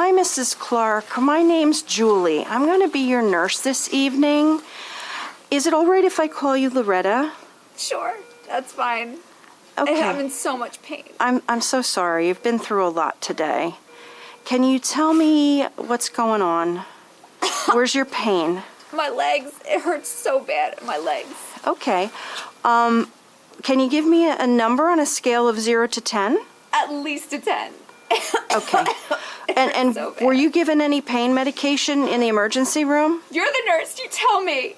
Hi, Mrs. Clark. My name's Julie. I'm going to be your nurse this evening. Is it all right if I call you Loretta? Sure, that's fine. Okay. I'm in so much pain. I'm so sorry. You've been through a lot today. Can you tell me what's going on? Where's your pain? My legs, it hurts so bad in my legs. Okay. Can you give me a number on a scale of 0 to 10? At least a 10. Okay. And so bad. were you given any pain medication in the emergency room? You're the nurse, you tell me.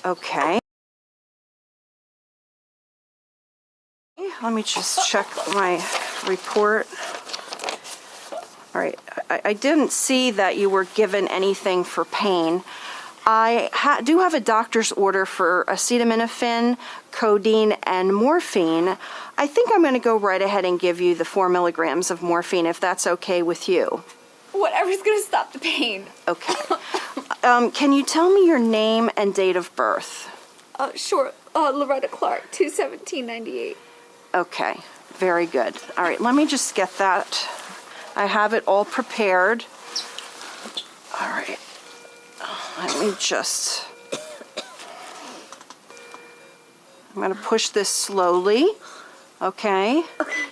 Okay. Let me just check my report. All right. I didn't see that you were given anything for pain. I do have a doctor's order for acetaminophen, codeine, and morphine. I think I'm going to go right ahead and give you the 4 milligrams of morphine if that's okay with you. Whatever's gonna stop the pain. Okay. Can you tell me your name and date of birth? Sure, Loretta Clark, 2/17/98. Okay, very good. All right, let me just get that. I have it all prepared. All right. Let me just... I'm going to push this slowly. Okay. Okay.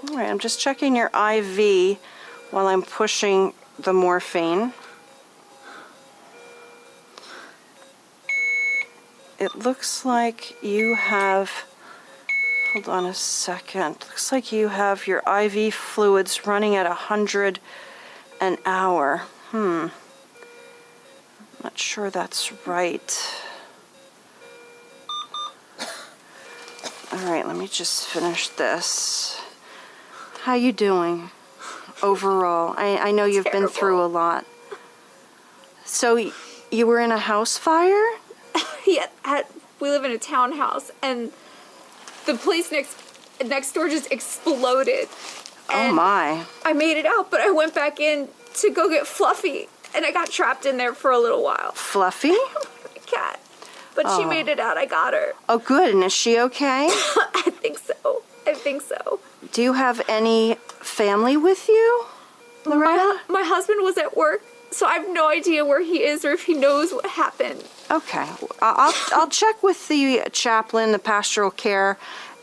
All right, I'm just checking your IV while I'm pushing the morphine. It looks like you have... Hold on a second. Looks like you have your IV fluids running at 100 an hour. I'm not sure that's right. All right, let me just finish this. How you doing overall? I know you've been through a lot. So you were in a house fire? Yeah, we live in a townhouse, and the place next door just exploded. Oh my. I made it out, but I went back in to go get Fluffy, and I got trapped in there for a little while. Fluffy? My cat. But she made it out. I got her. Oh, good. And is she okay? I think so. I think so. Do you have any family with you, Loretta? My husband was at work, so I have no idea where he is or if he knows what happened. Okay. I'll check with the chaplain, the pastoral care,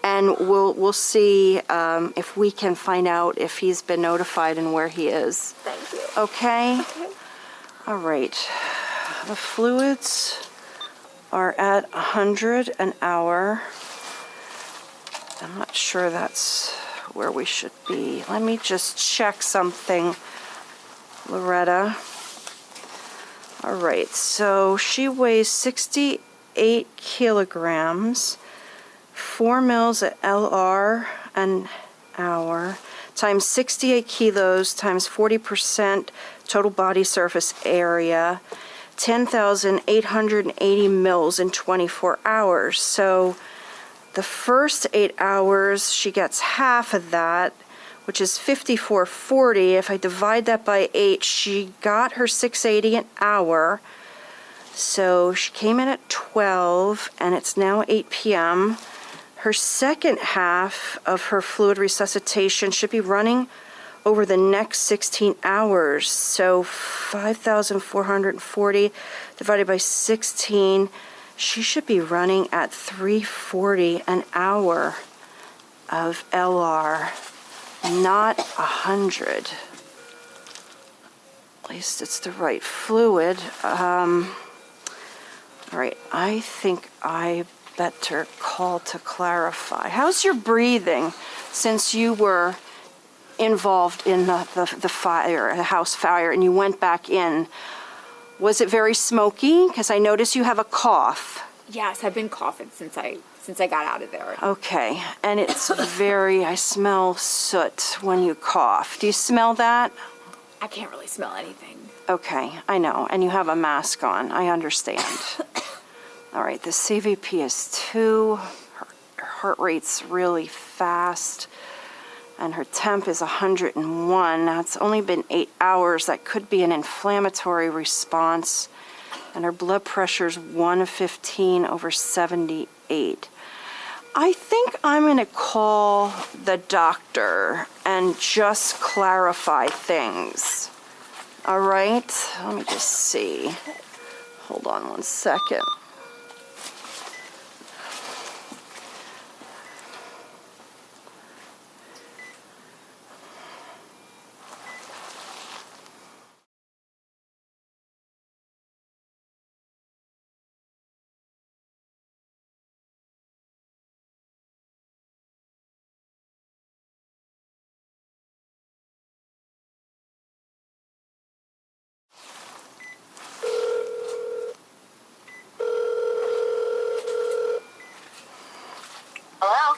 and we'll see if we can find out if he's been notified and where he is. Thank you. Okay? Okay. All right. The fluids are at 100 an hour. I'm not sure that's where we should be. Let me just check something, Loretta. All right, so she weighs 68 kilograms, 4 mils at LR an hour, times 68 kilos times 40% total body surface area, 10,880 mils in 24 hours. So the first 8 hours, she gets half of that, which is 5440. If I divide that by 8, she got her 680 an hour. So she came in at 12, and it's now 8 p.m. Her second half of her fluid resuscitation should be running over the next 16 hours. So 5,440 divided by 16, she should be running at 340 an hour of LR. Not 100. At least it's the right fluid. All right, I think I better call to clarify. How's your breathing since you were involved in the fire, the house fire, and you went back in? Was it very smoky? Because I noticed you have a cough. Yes, I've been coughing since I got out of there. Okay, and it's I smell soot when you cough. Do you smell that? I can't really smell anything. Okay, I know, and you have a mask on. I understand. All right, the CVP is 2. Her heart rate's really fast, and her temp is 101. Now, it's only been 8 hours. That could be an inflammatory response, and her blood pressure's 115/78. I think I'm going to call the doctor and just clarify things. All right, let me just see. Hold on one second. Hello?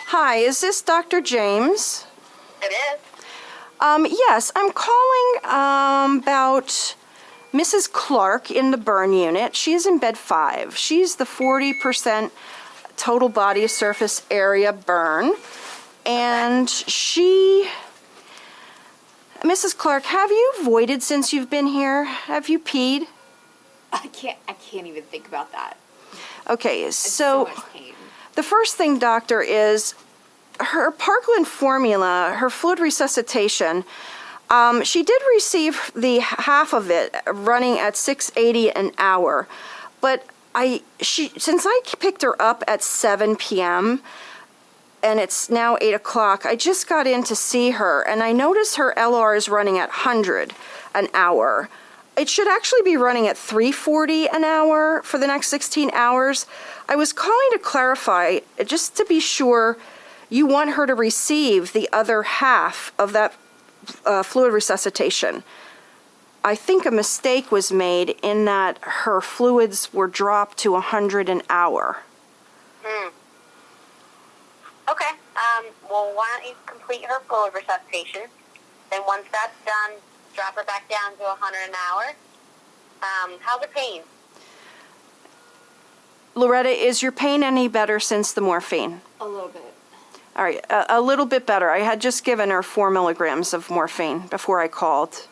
Hi, is this Dr. James? It is? Yes, I'm calling about Mrs. Clark in the burn unit. She's in bed 5. She's the 40% total body surface area burn. And Mrs. Clark, have you voided since you've been here? Have you peed? I can't even think about that. Okay, It's so so much pain. the first thing, doctor, is her Parkland formula, her fluid resuscitation. She did receive the half of it running at 680 an hour, but since I picked her up at 7 p.m. and it's now 8 o'clock, I just got in to see her and I noticed her LR is running at 100 an hour. It should actually be running at 340 an hour for the next 16 hours. I was calling to clarify, just to be sure, you want her to receive the other half of that fluid resuscitation. I think a mistake was made in that her fluids were dropped to 100 an hour. Okay. Well, why don't you complete her fluid resuscitation? Then once that's done, drop her back down to 100 an hour. How's her pain? Loretta, is your pain any better since the morphine? A little bit. All right, a little bit better. I had just given her 4 milligrams of morphine before I called.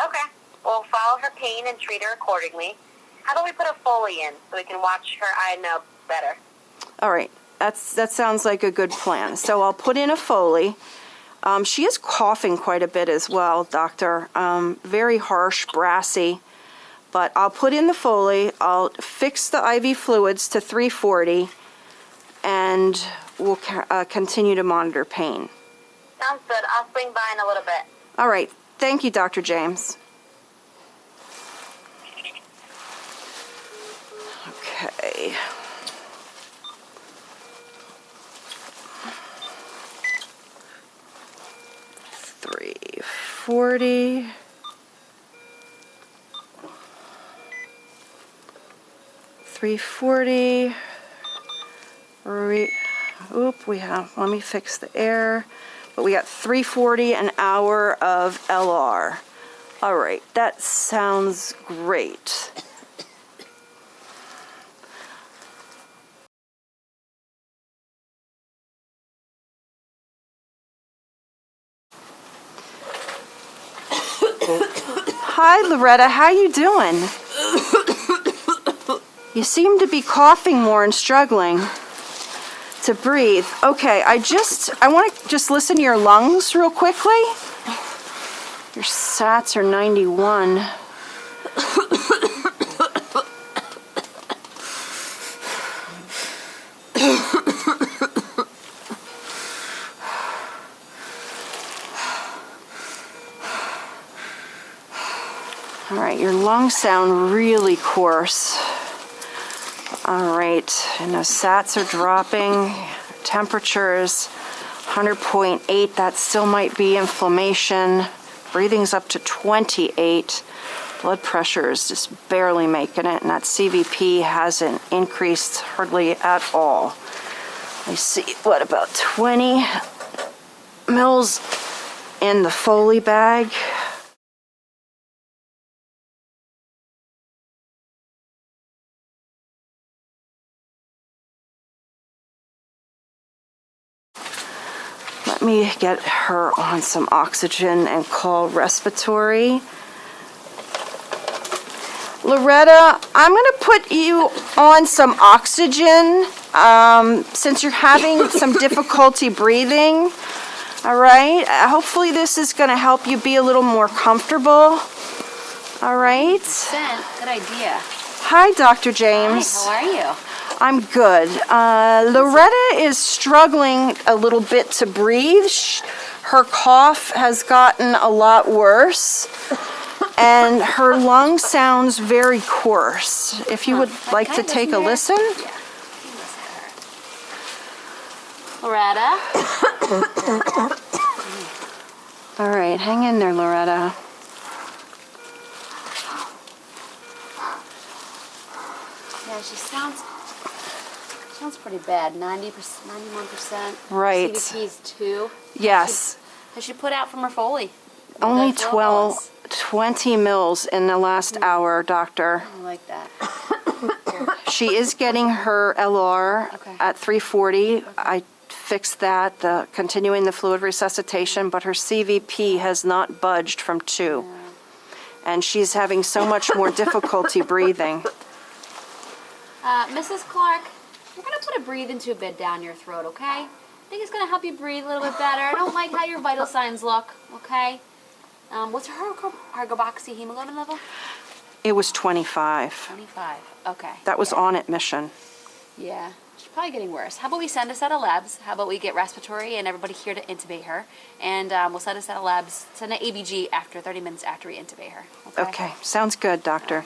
Okay. We'll follow her pain and treat her accordingly. How about we put a Foley in so we can watch her eye know better? All right, that sounds like a good plan. So I'll put in a Foley. She is coughing quite a bit as well, doctor. Very harsh, brassy. But I'll put in the Foley. I'll fix the IV fluids to 340, and we'll continue to monitor pain. Sounds good. I'll swing by in a little bit. All right. Thank you, Dr. James. Okay. $340. $340. Let me fix the air. But we got $340 an hour of LR. All right, that sounds great. Hi, Loretta. How you doing? You seem to be coughing more and struggling to breathe. Okay, I want to just listen to your lungs real quickly. Your SATs are 91. All right, your lungs sound really coarse. All right, and the SATs are dropping. Temperatures 100.8. That still might be inflammation. Breathing's up to 28. Blood pressure is just barely making it, and that CVP hasn't increased hardly at all. I see, what, about 20 mils in the Foley bag. Let me get her on some oxygen and call respiratory. Loretta, I'm going to put you on some oxygen since you're having some difficulty breathing. All right? Hopefully this is going to help you be a little more comfortable. All right? Good idea. Hi, Dr. James. Hi, how are you? I'm good. Loretta is struggling a little bit to breathe. Her cough has gotten a lot worse, and her lung sounds very coarse. If you would like to take a listen. Yeah. Loretta? All right, hang in there, Loretta. Yeah, she sounds pretty bad. 90%, 91%. Right. CVP is 2. Yes, Has she put out from her Foley? only The flow 20 mils in the last hour, doctor. I like that. She is getting her LR Okay. at 340. I fixed that, continuing the fluid resuscitation, but her CVP has not budged from 2. And she's having so much more difficulty breathing. Mrs. Clark, we're going to put a breathing tube bed down your throat, okay? I think it's going to help you breathe a little bit better. I don't like how your vital signs look, okay? What's her carboxyhemoglobin level? It was 25. 25. Okay. That was yeah. on admission. Yeah. She's probably getting worse. How about we send a set of labs? How about we get respiratory and everybody here to intubate her? And we'll send a set of labs, send an ABG after 30 minutes after we intubate her. Okay, sounds good, doctor.